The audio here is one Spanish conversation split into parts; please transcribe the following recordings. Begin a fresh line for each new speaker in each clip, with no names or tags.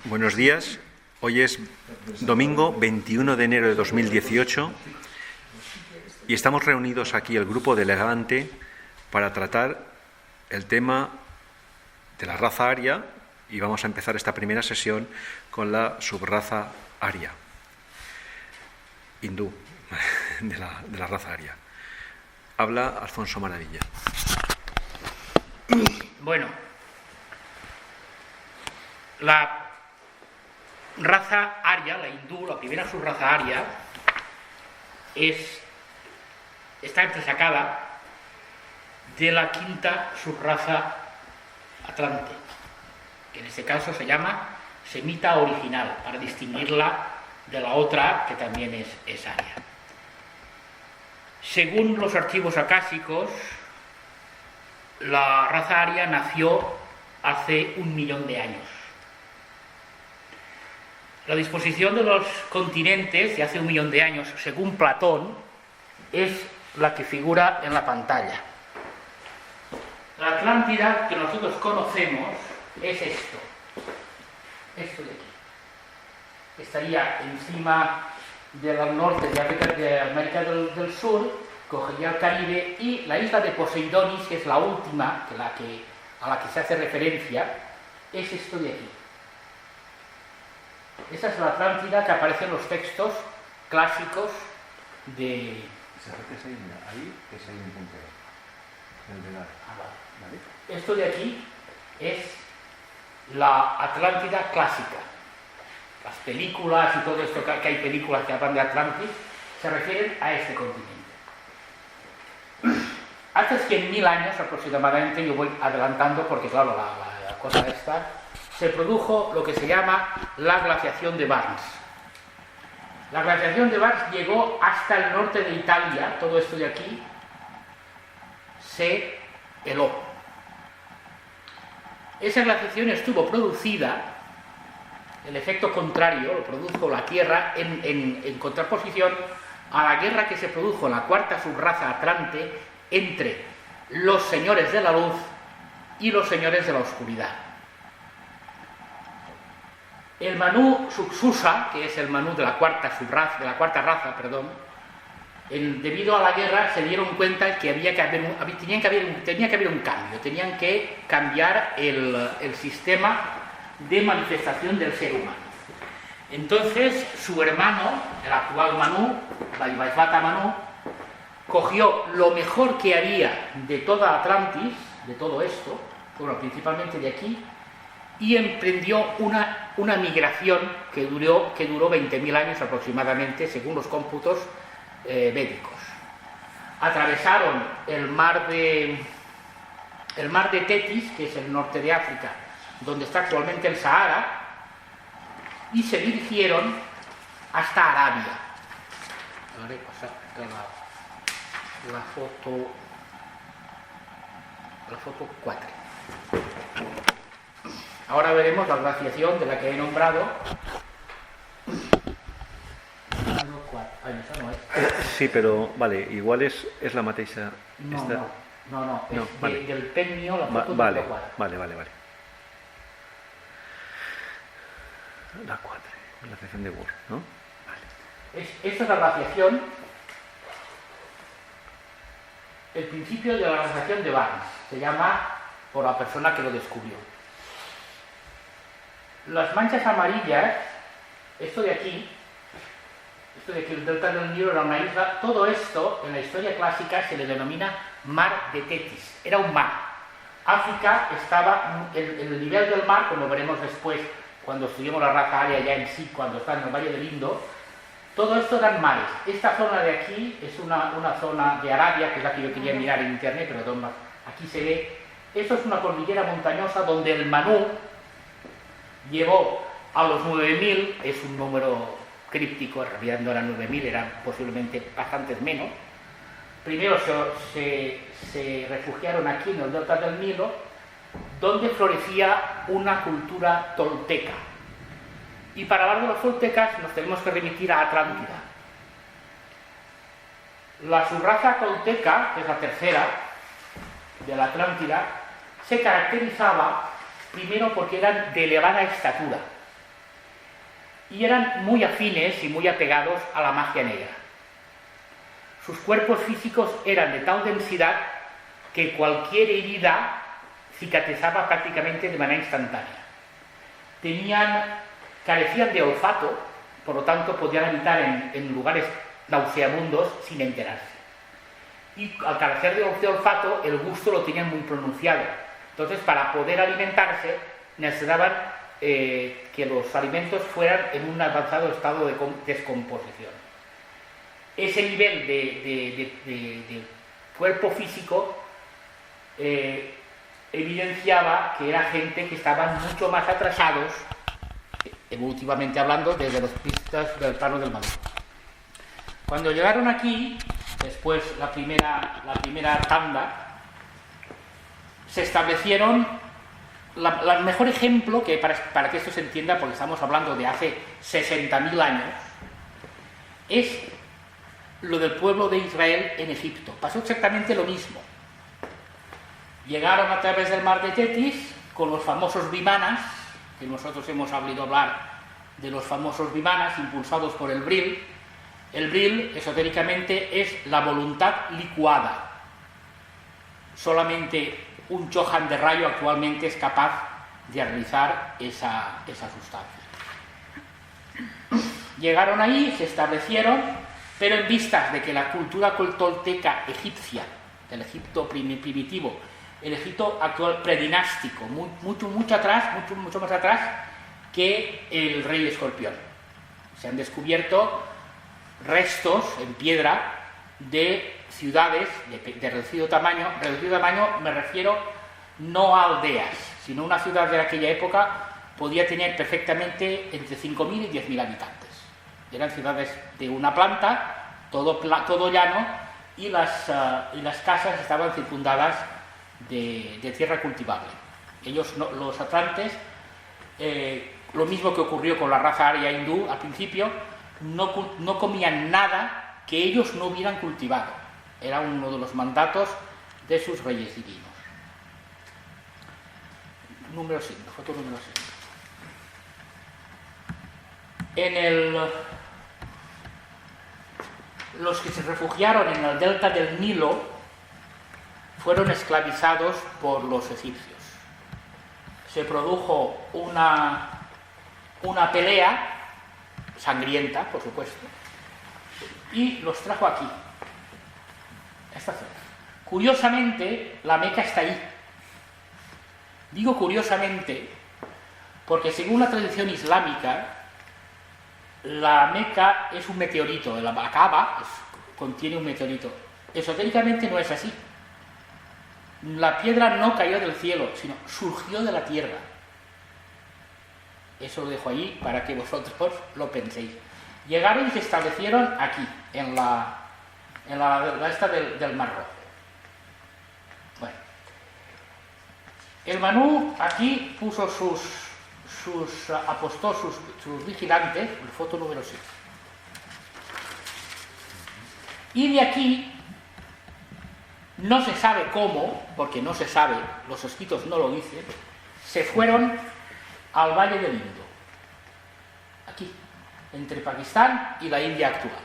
Buenos días. Hoy es domingo 21 de enero de 2018 y estamos reunidos aquí el grupo de Levante para tratar el tema de la raza aria y vamos a empezar esta primera sesión con la subraza aria, hindú, de la raza aria. Habla Alfonso Maravilla.
Bueno, la raza aria, la hindú, la primera subraza aria, está entresacada de la quinta subraza atlante, que en este caso se llama semita original, para distinguirla de la otra que también es aria. Según los archivos acásicos, la raza aria nació hace 1 millón de años. La disposición de los continentes de hace 1 millón de años, según Platón, es la que figura en la pantalla. La Atlántida que nosotros conocemos es esto de aquí. Estaría encima del norte de África, de América del Sur, cogería el Caribe y la isla de Poseidonis, que es la última a la que se hace referencia, es esto de aquí. Esa es la Atlántida que aparece en los textos clásicos de...
Ahí es un puntero.
Vale. Esto de aquí es la Atlántida clásica. Las películas y todo esto, que hay películas que hablan de Atlantis, se refieren a este continente. Hace 100.000 años aproximadamente, yo voy adelantando porque claro, la cosa esta, se produjo lo que se llama la glaciación de Barents. La glaciación de Barents llegó hasta el norte de Italia, todo esto de aquí se heló. Esa glaciación estuvo producida, el efecto contrario lo produjo la Tierra en contraposición a la guerra que se produjo en la cuarta subraza atlante entre los señores de la luz y los señores de la oscuridad. El Manú Suxusa, que es el Manú de la cuarta raza, debido a la guerra se dieron cuenta que tenía que haber un cambio, tenían que cambiar el sistema de manifestación del ser humano. Entonces su hermano, el actual Manú, Vaivasvata Manú, cogió lo mejor que había de toda Atlantis, de todo esto, bueno, principalmente de aquí, y emprendió una migración que duró 20.000 años aproximadamente, según los cómputos védicos. Atravesaron el mar de Tetis, que es el norte de África, donde está actualmente el Sahara, y se dirigieron hasta Arabia. Ahora pasa la foto 4. Ahora veremos la glaciación de la que he nombrado.
Sí, pero vale, igual es la mateixa.
No, es
vale.
del Pennio, la foto
vale,
4.
Vale. La 4, la glaciación de Bur, ¿no? Vale.
Esta es la glaciación, el principio de la glaciación de Barents, se llama por la persona que lo descubrió. Las manchas amarillas, esto de aquí, el delta del Nilo era una isla, todo esto en la historia clásica se le denomina mar de Tetis, era un mar. África estaba en el nivel del mar, como veremos después cuando estudiemos la raza aria ya en sí, cuando está en el Valle del Indo, todo esto eran mares. Esta zona de aquí es una zona de Arabia, que es la que yo quería mirar en internet, pero aquí se ve. Esto es una cordillera montañosa donde el Manú llegó a los 9.000, es un número críptico, en realidad no eran 9.000, eran posiblemente bastantes menos. Primero se refugiaron aquí en el delta del Nilo, donde florecía una cultura tolteca. Y para hablar de los toltecas nos tenemos que remitir a Atlántida. La subraza tolteca, que es la tercera de la Atlántida, se caracterizaba primero porque eran de elevada estatura. y eran muy afines y muy apegados a la magia negra. Sus cuerpos físicos eran de tal densidad que cualquier herida cicatrizaba prácticamente de manera instantánea. Carecían de olfato, por lo tanto podían habitar en lugares nauseabundos sin enterarse. Y al carecer de olfato, el gusto lo tenían muy pronunciado. Entonces, para poder alimentarse, necesitaban que los alimentos fueran en un avanzado estado de descomposición. Ese nivel de cuerpo físico evidenciaba que era gente que estaban mucho más atrasados, evolutivamente hablando, desde los pistas del plano del Maduro. Cuando llegaron aquí, después la primera tanda, se establecieron. El mejor ejemplo, que para que esto se entienda, porque estamos hablando de hace 60.000 años, es lo del pueblo de Israel en Egipto. Pasó exactamente lo mismo. Llegaron a través del mar de Tetis con los famosos vimanas, que nosotros hemos oído hablar de los famosos vimanas impulsados por el Bril. El Bril, esotéricamente, es la voluntad licuada. Solamente un Chohan de rayo actualmente es capaz de realizar esa sustancia. Llegaron ahí, se establecieron, pero en vistas de que la cultura tolteca egipcia, del Egipto primitivo, el Egipto actual predinástico, mucho más atrás que el rey escorpión. Se han descubierto restos en piedra de ciudades de reducido tamaño me refiero no a aldeas, sino una ciudad de aquella época podía tener perfectamente entre 5.000 y 10.000 habitantes. Eran ciudades de una planta, todo llano, y las casas estaban circundadas de tierra cultivable. Ellos, los atlantes, lo mismo que ocurrió con la raza aria hindú al principio, no comían nada que ellos no hubieran cultivado. Era uno de los mandatos de sus reyes divinos. Foto número 5. Los que se refugiaron en el delta del Nilo fueron esclavizados por los egipcios. Se produjo una pelea sangrienta, por supuesto, y los trajo aquí, a esta zona. Curiosamente, la Meca está ahí. Digo curiosamente porque según la tradición islámica, la Meca es un meteorito, la Kaaba contiene un meteorito. Esotéricamente no es así. La piedra no cayó del cielo, sino surgió de la tierra. Eso lo dejo ahí para que vosotros lo penséis. Llegaron y se establecieron aquí, en la esta del Mar Rojo. Bueno, el Manú aquí puso apostó sus vigilantes, foto número 6. Y de aquí, no se sabe cómo, porque no se sabe, los escritos no lo dicen, se fueron al Valle del Indo, aquí, entre Pakistán y la India actual.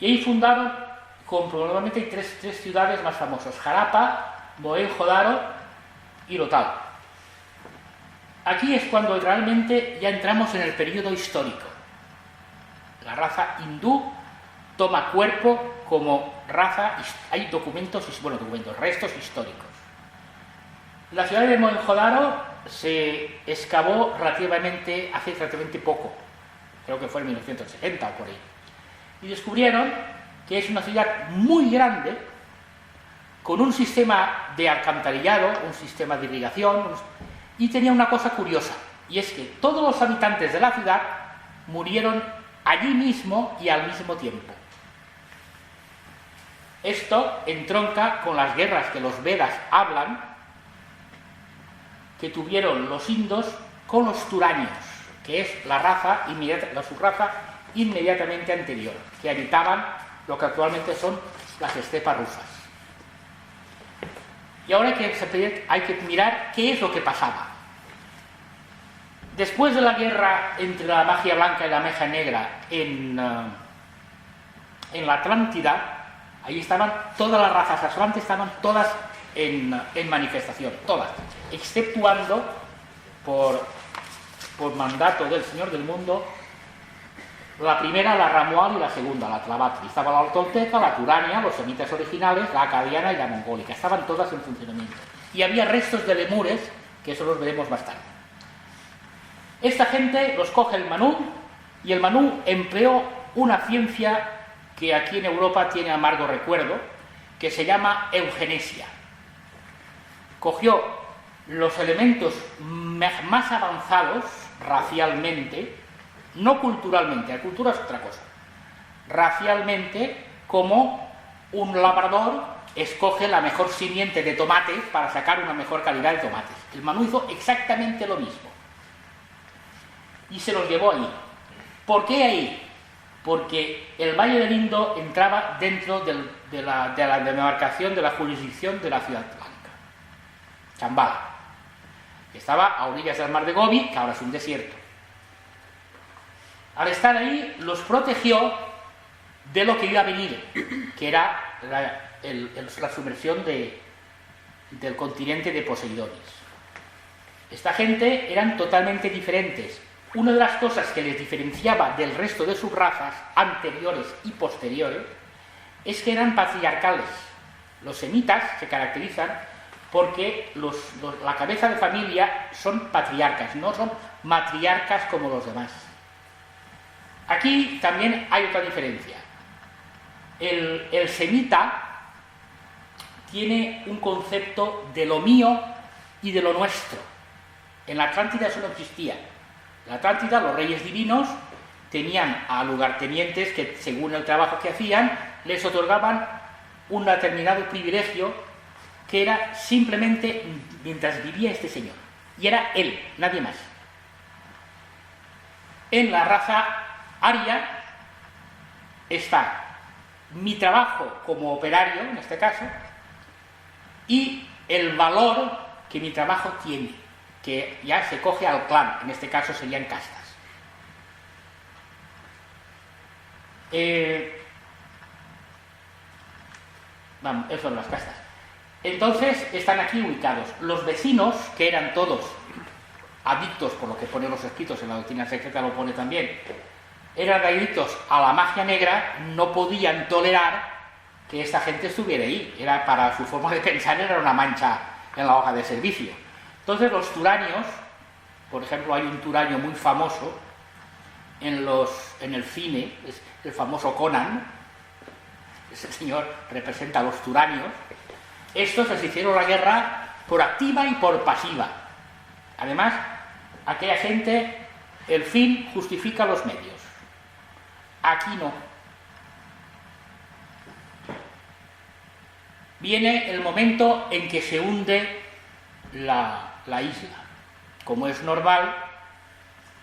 Y ahí fundaron, probablemente tres ciudades más famosas: Harappa, Mohenjo-Daro y Lothal. Aquí es cuando realmente ya entramos en el periodo histórico. La raza hindú toma cuerpo como raza. Hay restos históricos. La ciudad de Mohenjo-Daro se excavó hace relativamente poco, creo que fue en 1960 o por ahí, y descubrieron que es una ciudad muy grande, con un sistema de alcantarillado, un sistema de irrigación, y tenía una cosa curiosa, y es que todos los habitantes de la ciudad murieron allí mismo y al mismo tiempo. Esto entronca con las guerras que los Vedas hablan, que tuvieron los indos con los turanios, que es la subraza inmediatamente anterior, que habitaban lo que actualmente son las estepas rusas. Y ahora hay que mirar qué es lo que pasaba. Después de la guerra entre la magia blanca y la magia negra en la Atlántida, ahí estaban todas las razas atlantes, estaban todas en manifestación, todas, exceptuando por mandato del Señor del Mundo, la primera, la Ramual, y la segunda, la Tlavatli. Estaba la Tolteca, la Turania, los semitas originales, la acadiana y la mongólica. Estaban todas en funcionamiento. Y había restos de lemures, que eso los veremos más tarde. Esta gente los coge el Manú, y el Manú empleó una ciencia que aquí en Europa tiene amargo recuerdo, que se llama eugenesia. Cogió los elementos más avanzados racialmente, no culturalmente, la cultura es otra cosa, racialmente, como un labrador escoge la mejor simiente de tomates para sacar una mejor calidad de tomates. El Manú hizo exactamente lo mismo y se los llevó ahí. ¿Por qué ahí? Porque el Valle del Indo entraba dentro de la demarcación de la jurisdicción de la ciudad blanca, Chambala. Estaba a orillas del mar de Gobi, que ahora es un desierto. Al estar ahí, los protegió de lo que iba a venir, que era la submersión del continente de Poseidonis. Esta gente eran totalmente diferentes. Una de las cosas que les diferenciaba del resto de sus razas, anteriores y posteriores, es que eran patriarcales. Los semitas se caracterizan porque la cabeza de familia son patriarcas, no son matriarcas como los demás. Aquí también hay otra diferencia. El semita tiene un concepto de lo mío y de lo nuestro. En la Atlántida eso no existía. En la Atlántida los reyes divinos tenían a lugartenientes que, según el trabajo que hacían, les otorgaban un determinado privilegio que era simplemente mientras vivía este señor. Y era él, nadie más. En la raza aria está mi trabajo como operario, en este caso, y el valor que mi trabajo tiene, que ya se coge al clan, en este caso serían castas. Vamos, eso son las castas. Entonces están aquí ubicados. Los vecinos, que eran todos adictos, por lo que ponen los escritos en la doctrina secreta, lo pone también, eran adictos a la magia negra, no podían tolerar que esta gente estuviera ahí. Era, para su forma de pensar, era una mancha en la hoja de servicio. Entonces los turanios, por ejemplo, hay un turanio muy famoso en el cine, es el famoso Conan. Ese señor representa a los turanios. Estos les hicieron la guerra por activa y por pasiva. Además, aquella gente, el fin justifica los medios. Aquí no. Viene el momento en que se hunde la isla. Como es normal,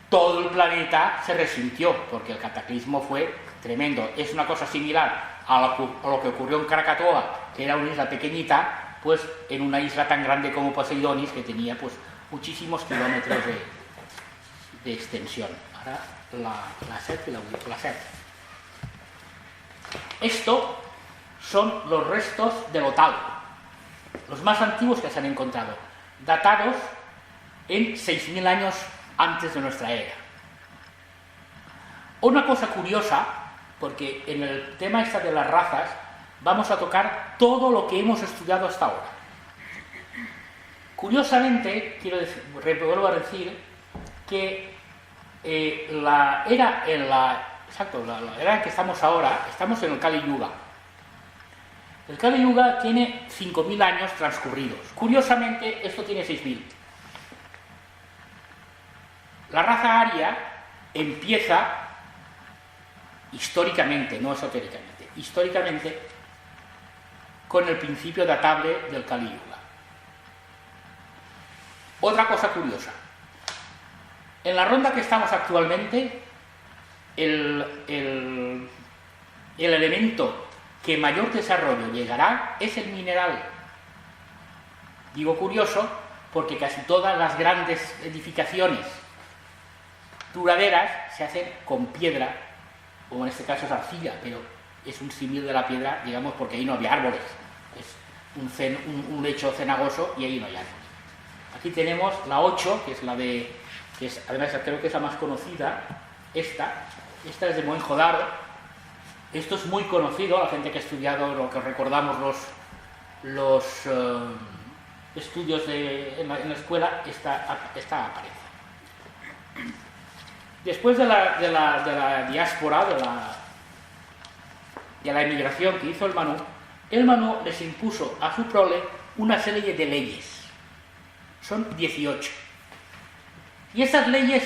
todo el planeta se resintió, porque el cataclismo fue tremendo. Es una cosa similar a lo que ocurrió en Krakatoa, que era una isla pequeñita, pues en una isla tan grande como Poseidonis, que tenía pues muchísimos kilómetros de extensión. Ahora la SET y la SET. Esto son los restos del Otalo, los más antiguos que se han encontrado, datados en 6.000 años antes de nuestra era. Una cosa curiosa, porque en el tema de las razas vamos a tocar todo lo que hemos estudiado hasta ahora. Curiosamente, vuelvo a decir que la era en que estamos ahora, estamos en el Kali Yuga. El Kali Yuga tiene 5.000 años transcurridos. Curiosamente, esto tiene 6.000. La raza aria empieza históricamente, no esotéricamente, históricamente con el principio datable del Kali Yuga. Otra cosa curiosa. En la ronda que estamos actualmente, el elemento que mayor desarrollo llegará es el mineral. Digo curioso porque casi todas las grandes edificaciones duraderas se hacen con piedra, o en este caso es arcilla, pero es un símil de la piedra, digamos, porque ahí no había árboles. Es un lecho cenagoso y ahí no hay árboles. Aquí tenemos la 8, que es la de... que es, además creo que es la más conocida, esta es de Mohenjo-Daro. Esto es muy conocido, la gente que ha estudiado, lo que recordamos los estudios en la escuela, esta aparece. Después de la diáspora, de la emigración que hizo el Manu les impuso a su prole una serie de leyes. Son 18. Y esas leyes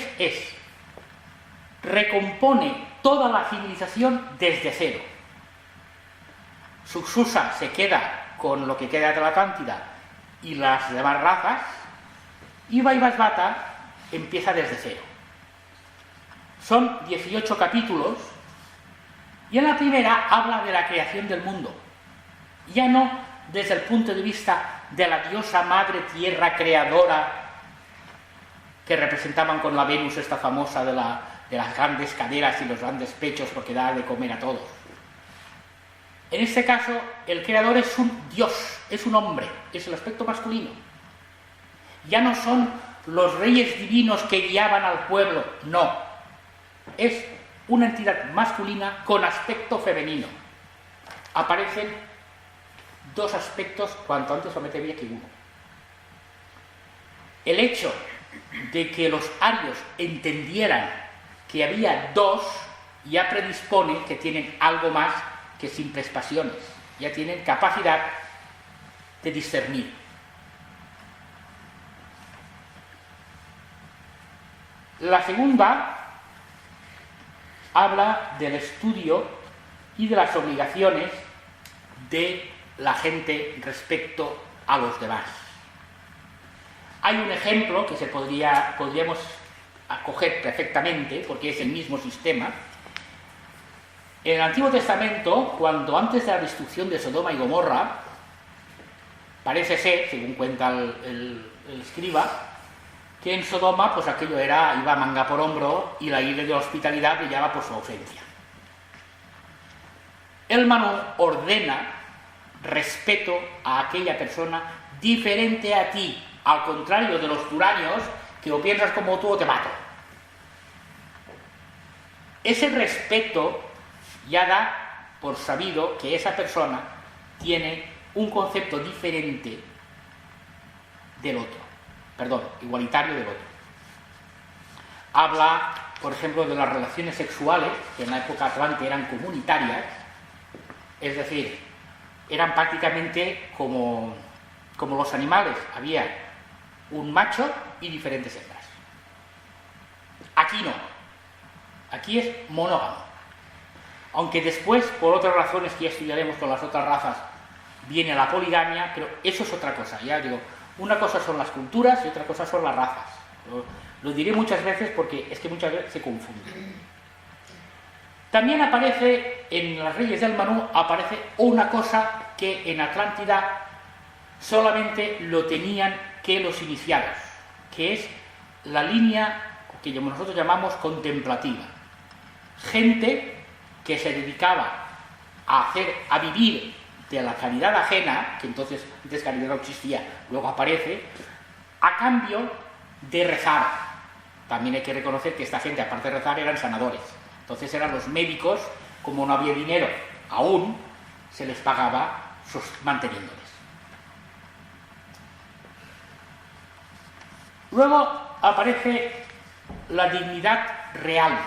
recompone toda la civilización desde cero. Suxusa se queda con lo que queda de la Atlántida y las demás razas, y Vaivasvata empieza desde cero. Son 18 capítulos, y en la primera habla de la creación del mundo, ya no desde el punto de vista de la diosa madre tierra creadora que representaban con la Venus esta famosa de las grandes caderas y los grandes pechos porque da de comer a todos. En este caso, el creador es un dios, es un hombre, es el aspecto masculino. Ya no son los reyes divinos que guiaban al pueblo, no. Es una entidad masculina con aspecto femenino. Aparecen dos aspectos, cuanto antes lo metería que uno. El hecho de que los arios entendieran que había dos ya predispone que tienen algo más que simples pasiones, ya tienen capacidad de discernir. La segunda habla del estudio y de las obligaciones de la gente respecto a los demás. Hay un ejemplo que podríamos acoger perfectamente, porque es el mismo sistema. En el Antiguo Testamento, cuando antes de la destrucción de Sodoma y Gomorra, parece ser, según cuenta el escriba, que en Sodoma pues aquello iba manga por hombro y la isla de la hospitalidad brillaba por su ausencia. El Manu ordena respeto a aquella persona diferente a ti, al contrario de los turanios, que o piensas como tú o te mato. Ese respeto ya da por sabido que esa persona tiene un concepto diferente del otro, igualitario del otro. Habla, por ejemplo, de las relaciones sexuales, que en la época atlante eran comunitarias, es decir, eran prácticamente como los animales, había un macho y diferentes hembras. Aquí no, aquí es monógamo. Aunque después, por otras razones que ya estudiaremos con las otras razas, viene la poligamia, pero eso es otra cosa. Ya digo, una cosa son las culturas y otra cosa son las razas. Lo diré muchas veces porque es que muchas veces se confunden. También aparece, en las Reyes del Manu, aparece una cosa que en Atlántida solamente lo tenían que los iniciados, que es la línea que nosotros llamamos contemplativa. Gente que se dedicaba a vivir de la caridad ajena, que entonces antes caridad no existía, luego aparece, a cambio de rezar. También hay que reconocer que esta gente, aparte de rezar, eran sanadores. Entonces eran los médicos, como no había dinero aún, se les pagaba manteniéndoles. Luego aparece la dignidad real.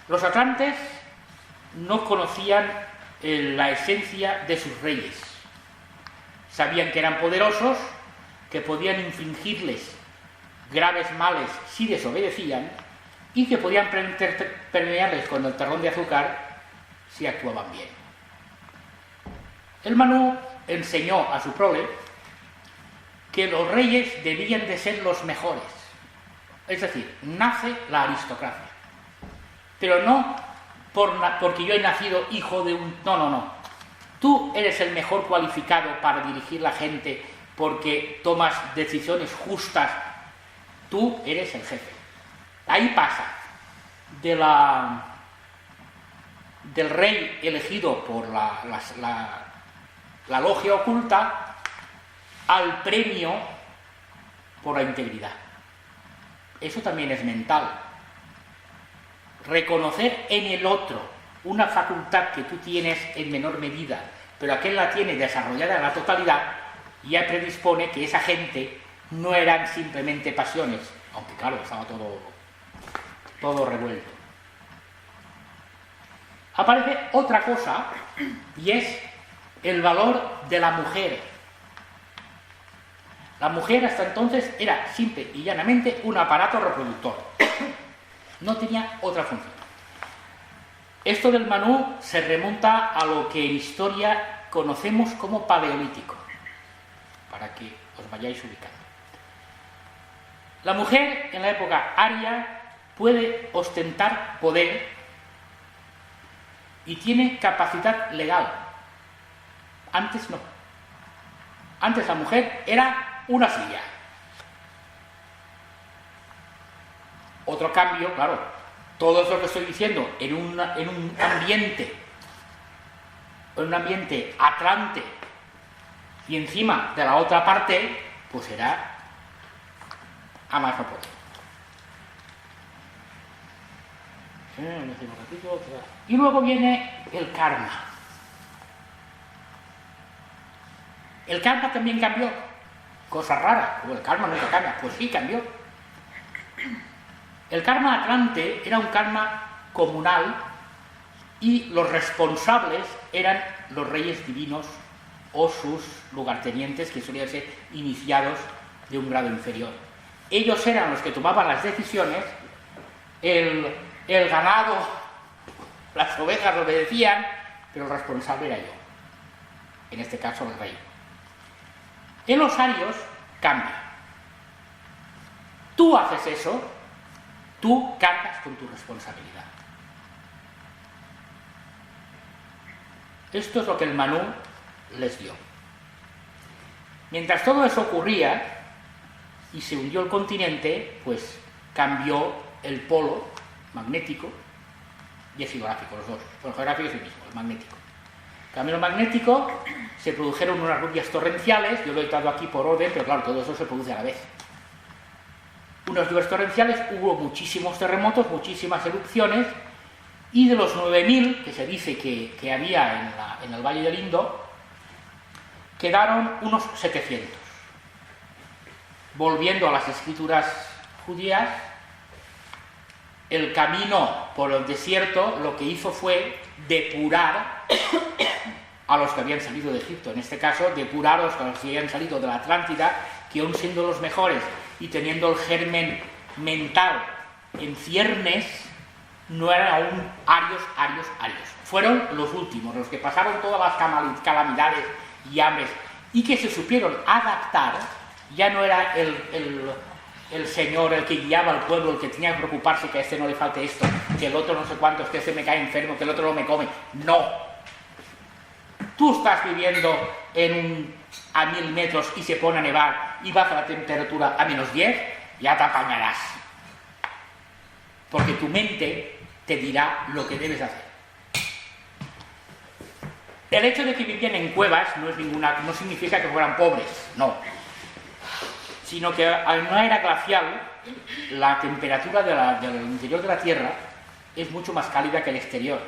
Los atlantes no conocían la esencia de sus reyes. Sabían que eran poderosos, que podían infligirles graves males si desobedecían y que podían premiarles con el terrón de azúcar si actuaban bien. El Manu enseñó a su prole que los reyes debían de ser los mejores. Es decir, nace la aristocracia. Pero no porque yo he nacido hijo de un... No. Tú eres el mejor cualificado para dirigir la gente porque tomas decisiones justas Tú eres el jefe. Ahí pasa del rey elegido por la logia oculta al premio por la integridad. Eso también es mental. Reconocer en el otro una facultad que tú tienes en menor medida, pero aquel la tiene desarrollada en la totalidad, ya predispone que esa gente no eran simplemente pasiones, aunque claro, estaba todo revuelto. Aparece otra cosa, y es el valor de la mujer. La mujer hasta entonces era simple y llanamente un aparato reproductor. No tenía otra función. Esto del Manú se remonta a lo que en historia conocemos como paleolítico, para que os vayáis ubicando. La mujer en la época aria puede ostentar poder y tiene capacidad legal. Antes no. Antes la mujer era una silla. Otro cambio, claro, todo eso que estoy diciendo en un ambiente atlante y encima de la otra parte, pues era a más no poder. Y luego viene el karma. El karma también cambió. Cosa rara, como el karma nunca cambia. Pues sí, cambió. El karma atlante era un karma comunal y los responsables eran los reyes divinos o sus lugartenientes, que solían ser iniciados de un grado inferior. Ellos eran los que tomaban las decisiones, el ganado, las ovejas obedecían, pero el responsable era yo, en este caso el rey. En los arios cambia. Tú haces eso, tú cargas con tu responsabilidad. Esto es lo que el Manú les dio. Mientras todo eso ocurría y se hundió el continente, pues cambió el polo magnético y el geográfico, los dos. El geográfico es el mismo, el magnético. Cambió el magnético, se produjeron unas lluvias torrenciales, yo lo he dado aquí por orden, pero claro, todo eso se produce a la vez. Unas lluvias torrenciales, hubo muchísimos terremotos, muchísimas erupciones, y de los 9.000 que se dice que había en el Valle del Indo, quedaron unos 700. Volviendo a las escrituras judías, el camino por el desierto lo que hizo fue depurar a los que habían salido de Egipto, en este caso depurar a los que habían salido de la Atlántida, que aún siendo los mejores y teniendo el germen mental en ciernes, no eran aún arios. Fueron los últimos, los que pasaron todas las calamidades y hambres y que se supieron adaptar. Ya no era el señor el que guiaba al pueblo, el que tenía que preocuparse que a este no le falte esto, que el otro no sé cuántos, que este me cae enfermo, que el otro no me come. No. Tú estás viviendo a 1000 metros y se pone a nevar y baja la temperatura a -10, ya te apañarás. Porque tu mente te dirá lo que debes hacer. El hecho de que vivían en cuevas no significa que fueran pobres, no. Sino que en una era glacial la temperatura del interior de la Tierra es mucho más cálida que el exterior.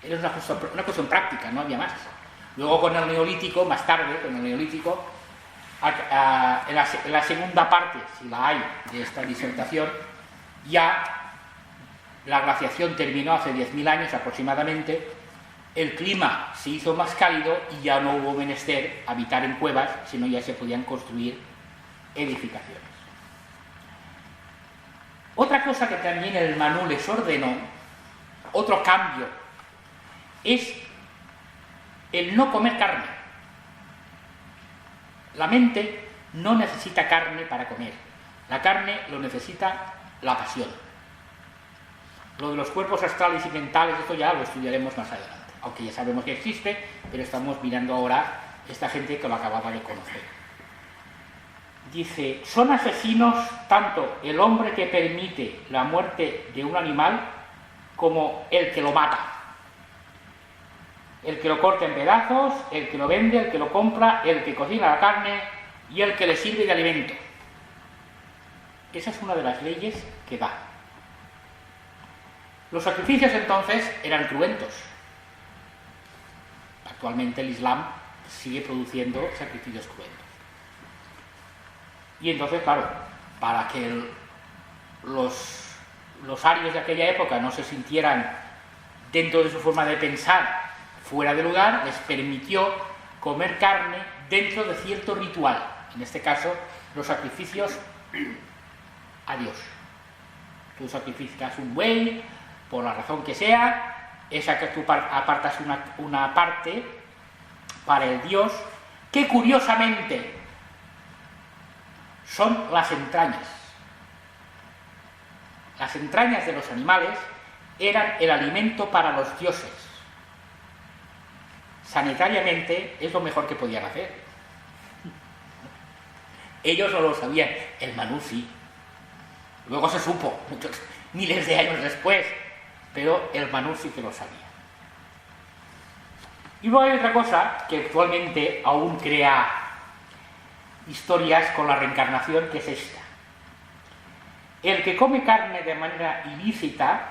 Era una cuestión práctica, no había más. Luego con el Neolítico, más tarde, en la segunda parte, si la hay, de esta disertación, ya la glaciación terminó hace 10.000 años aproximadamente, el clima se hizo más cálido y ya no hubo menester habitar en cuevas, sino ya se podían construir edificaciones. Otra cosa que también el Manú les ordenó, otro cambio, es el no comer carne. La mente no necesita carne para comer. La carne lo necesita la pasión. Lo de los cuerpos astrales y mentales, esto ya lo estudiaremos más adelante. Aunque ya sabemos que existe, pero estamos mirando ahora esta gente que lo acababa de conocer. dice, son asesinos tanto el hombre que permite la muerte de un animal como el que lo mata. El que lo corta en pedazos, el que lo vende, el que lo compra, el que cocina la carne y el que le sirve de alimento. Esa es una de las leyes que da. Los sacrificios entonces eran cruentos. Actualmente el Islam sigue produciendo sacrificios cruentos. Y entonces, claro, para que los arios de aquella época no se sintieran dentro de su forma de pensar fuera de lugar, les permitió comer carne dentro de cierto ritual. En este caso, los sacrificios a Dios. Tú sacrificas un buey, por la razón que sea, esa que tú apartas una parte para el Dios, que curiosamente son las entrañas. Las entrañas de los animales eran el alimento para los dioses. Sanitariamente es lo mejor que podían hacer. Ellos no lo sabían, el Manú sí. Luego se supo, miles de años después, pero el Manú sí que lo sabía. Y luego hay otra cosa que actualmente aún crea historias con la reencarnación, que es esta. El que come carne de manera ilícita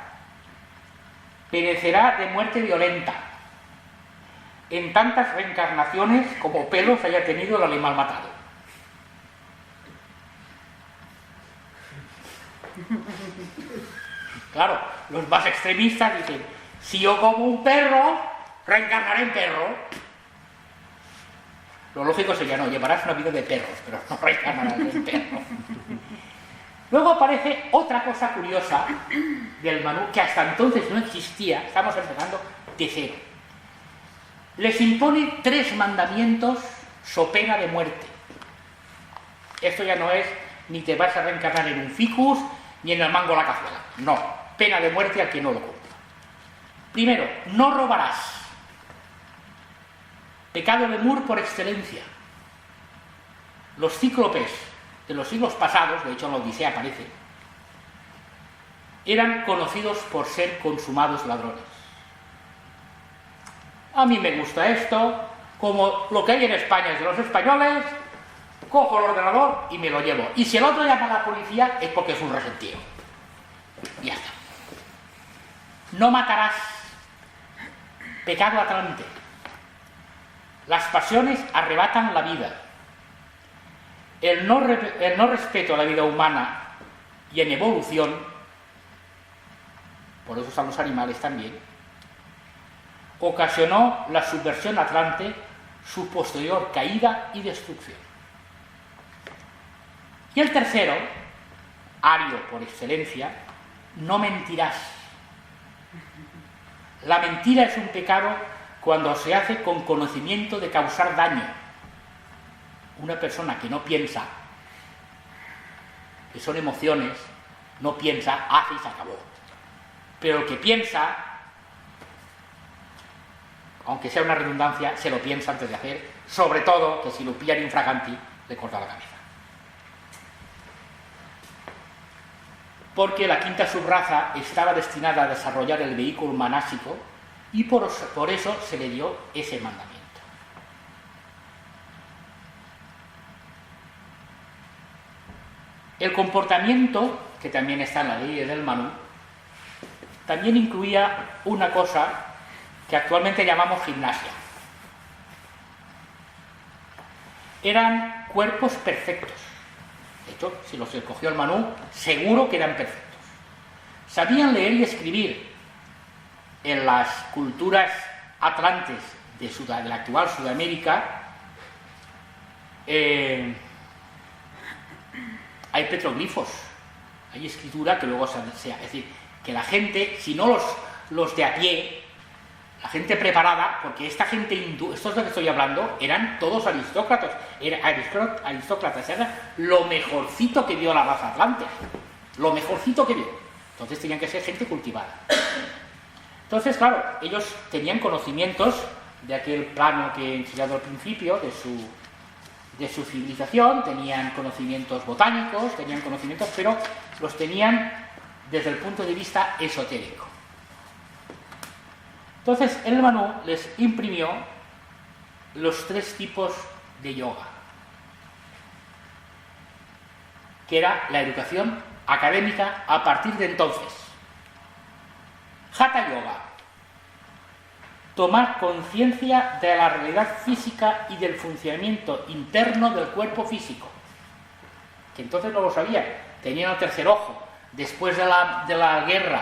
perecerá de muerte violenta, en tantas reencarnaciones como pelos haya tenido el animal matado. Claro, los más extremistas dicen, si yo como un perro, reencarnaré en perro. Lo lógico sería, no, llevarás una vida de perros, pero no reencarnarás en perro. Luego aparece otra cosa curiosa del Manú, que hasta entonces no existía, estamos empezando de cero. Les impone 3 mandamientos so pena de muerte. Esto ya no es ni te vas a reencarnar en un ficus, ni en el mango la cazuela. No, pena de muerte al que no lo cumpla. Primero, no robarás. Pecado de Mur por excelencia. Los cíclopes de los siglos pasados, de hecho en la Odisea aparece, eran conocidos por ser consumados ladrones. A mí me gusta esto, como lo que hay en España es de los españoles, cojo el ordenador y me lo llevo. Y si el otro llama a la policía es porque es un resentido. Ya está. No matarás. Pecado atlante. Las pasiones arrebatan la vida. El no respeto a la vida humana y en evolución, por eso están los animales también, ocasionó la subversión atlante, su posterior caída y destrucción. Y el tercero, ario por excelencia, no mentirás. La mentira es un pecado cuando se hace con conocimiento de causar daño. Una persona que no piensa, que son emociones, no piensa, hace y se acabó. Pero el que piensa, aunque sea una redundancia, se lo piensa antes de hacer, sobre todo que si lo pillan infraganti, le corta la cabeza. Porque la quinta subraza estaba destinada a desarrollar el vehículo manásico y por eso se le dio ese mandamiento. El comportamiento, que también está en la ley del Manú, también incluía una cosa que actualmente llamamos gimnasia. Eran cuerpos perfectos. De hecho, si los escogió el Manú, seguro que eran perfectos. Sabían leer y escribir. En las culturas atlantes de la actual Sudamérica hay petroglifos, hay escritura que luego sea. Es decir, que la gente, si no los de a pie, la gente preparada, porque esta gente hindú, esto es lo que estoy hablando, eran todos aristócratas, era lo mejorcito que dio la raza atlante, lo mejorcito que dio. Entonces tenían que ser gente cultivada. Entonces, claro, ellos tenían conocimientos de aquel plano que he enseñado al principio, de su civilización, tenían conocimientos botánicos, tenían conocimientos, pero los tenían desde el punto de vista esotérico. Entonces, el Manu les imprimió los 3 tipos de yoga, que era la educación académica a partir de entonces. Hatha Yoga, tomar conciencia de la realidad física y del funcionamiento interno del cuerpo físico, que entonces no lo sabían, tenían el tercer ojo. Después de la guerra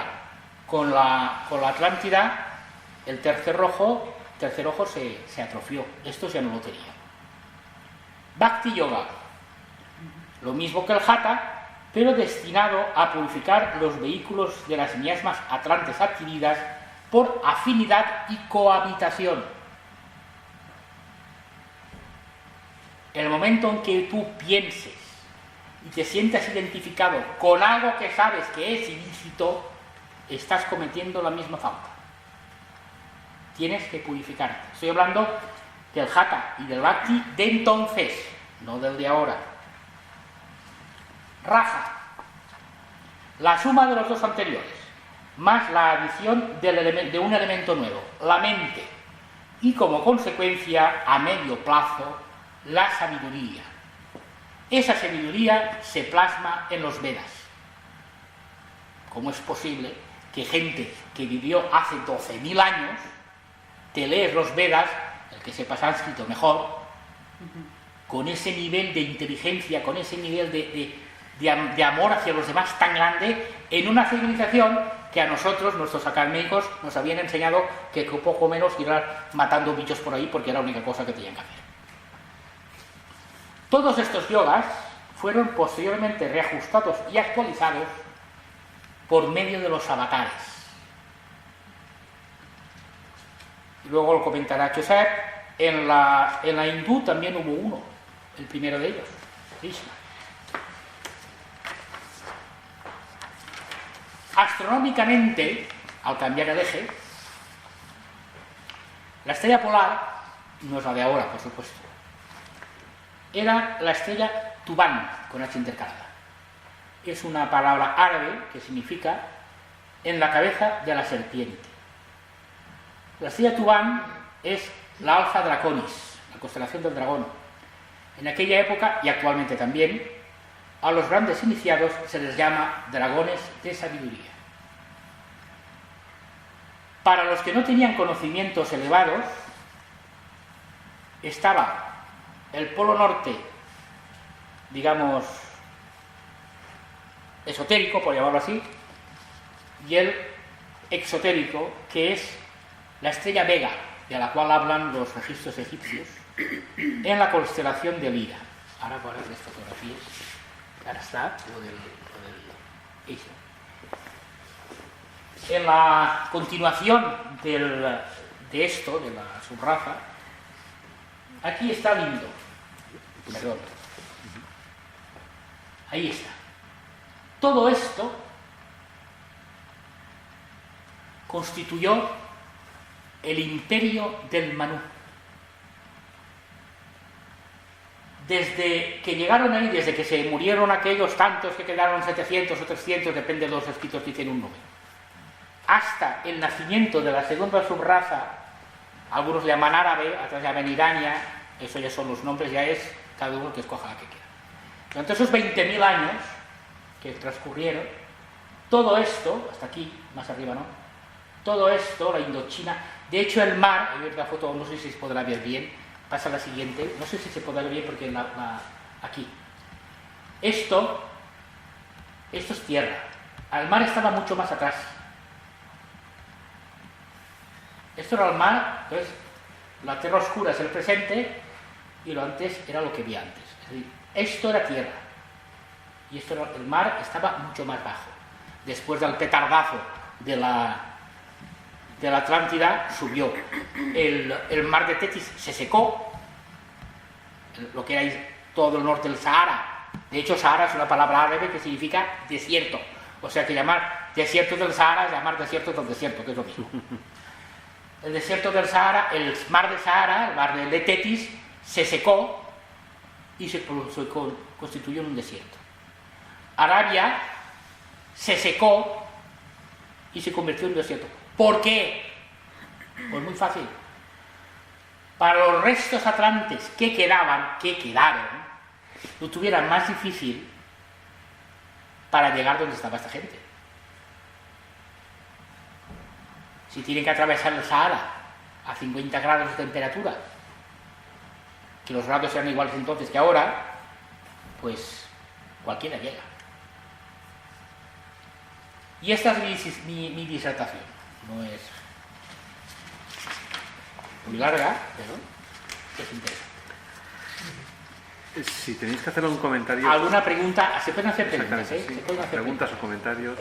con la Atlántida, el tercer ojo se atrofió. Estos ya no lo tenían. Bhakti Yoga, lo mismo que el Hatha, pero destinado a purificar los vehículos de las miasmas atlantes adquiridas por afinidad y cohabitación. El momento en que tú pienses y te sientas identificado con algo que sabes que es ilícito, estás cometiendo la misma falta. Tienes que purificarte. Estoy hablando del Hatha y del Bhakti de entonces, no del de ahora. Raja, la suma de los 2 anteriores, más la adición de un elemento nuevo, la mente, y como consecuencia, a medio plazo, la sabiduría. Esa sabiduría se plasma en los Vedas. ¿Cómo es posible que gente que vivió hace 12.000 años, te lees los Vedas, el que sepa sánscrito mejor, con ese nivel de inteligencia, con ese nivel de amor hacia los demás tan grande, en una civilización que a nosotros, nuestros académicos, nos habían enseñado que poco menos irar matando bichos por ahí porque era la única cosa que tenían que hacer? Todos estos yogas fueron posteriormente reajustados y actualizados por medio de los avatares. Y luego lo comentará Josep. En la hindú también hubo uno, el primero de ellos, Krishna. Astronómicamente, al cambiar el eje, la estrella polar, no es la de ahora, por supuesto, era la estrella Tuban, con H intercalada. Es una palabra árabe que significa en la cabeza de la serpiente. La estrella Tuban es la Alfa Draconis, la constelación del dragón. En aquella época, y actualmente también, a los grandes iniciados se les llama dragones de sabiduría. Para los que no tenían conocimientos elevados, estaba el polo norte, digamos, esotérico, por llamarlo así, y el exotérico, que es la estrella Vega, de la cual hablan los registros egipcios, en la constelación de Lira. Ahora voy a ver las fotografías. Ahora está lo del eso. En la continuación de esto, de la subraza, aquí está el Indo. Perdón. Ahí está. Todo esto constituyó el imperio del Manu. Desde que llegaron ahí, desde que se murieron aquellos tantos que quedaron 700 o 300, depende de los escritos que tienen un número, hasta el nacimiento de la segunda subraza, algunos le llaman árabe, otros llaman irania, eso ya son los nombres, ya es cada uno que escoja la que quiera. Durante esos 20.000 años que transcurrieron, todo esto, hasta aquí, más arriba, ¿no? Todo esto, la Indochina, de hecho el mar, la foto no sé si se podrá ver bien, pasa la siguiente, no sé si se podrá ver bien porque aquí. Esto es tierra, el mar estaba mucho más atrás. Esto era el mar, entonces la tierra oscura es el presente y lo antes era lo que vi antes. Es decir, esto era tierra y esto era, el mar estaba mucho más bajo. Después del petardazo de la Atlántida subió. El mar de Tetis se secó, lo que era todo el norte del Sahara. De hecho, Sahara es una palabra árabe que significa desierto. O sea que llamar desierto del Sahara es llamar desierto del desierto, que es lo mismo. El desierto del Sahara, el mar de Sahara, el mar de Tetis, se secó y se constituyó en un desierto. Arabia se secó y se convirtió en un desierto. ¿Por qué? Pues muy fácil. Para los restos atlantes que quedaron, lo tuvieran más difícil para llegar donde estaba esta gente. Si tienen que atravesar el Sahara a 50 grados de temperatura, que los grados eran iguales entonces que ahora, pues cualquiera llega. Y esta es mi disertación. No es muy larga, pero es interesante.
Si tenéis que hacer un comentario...
¿Alguna pregunta? Se pueden hacer preguntas, ¿eh?
Sí.
Se pueden hacer
Preguntas o comentarios.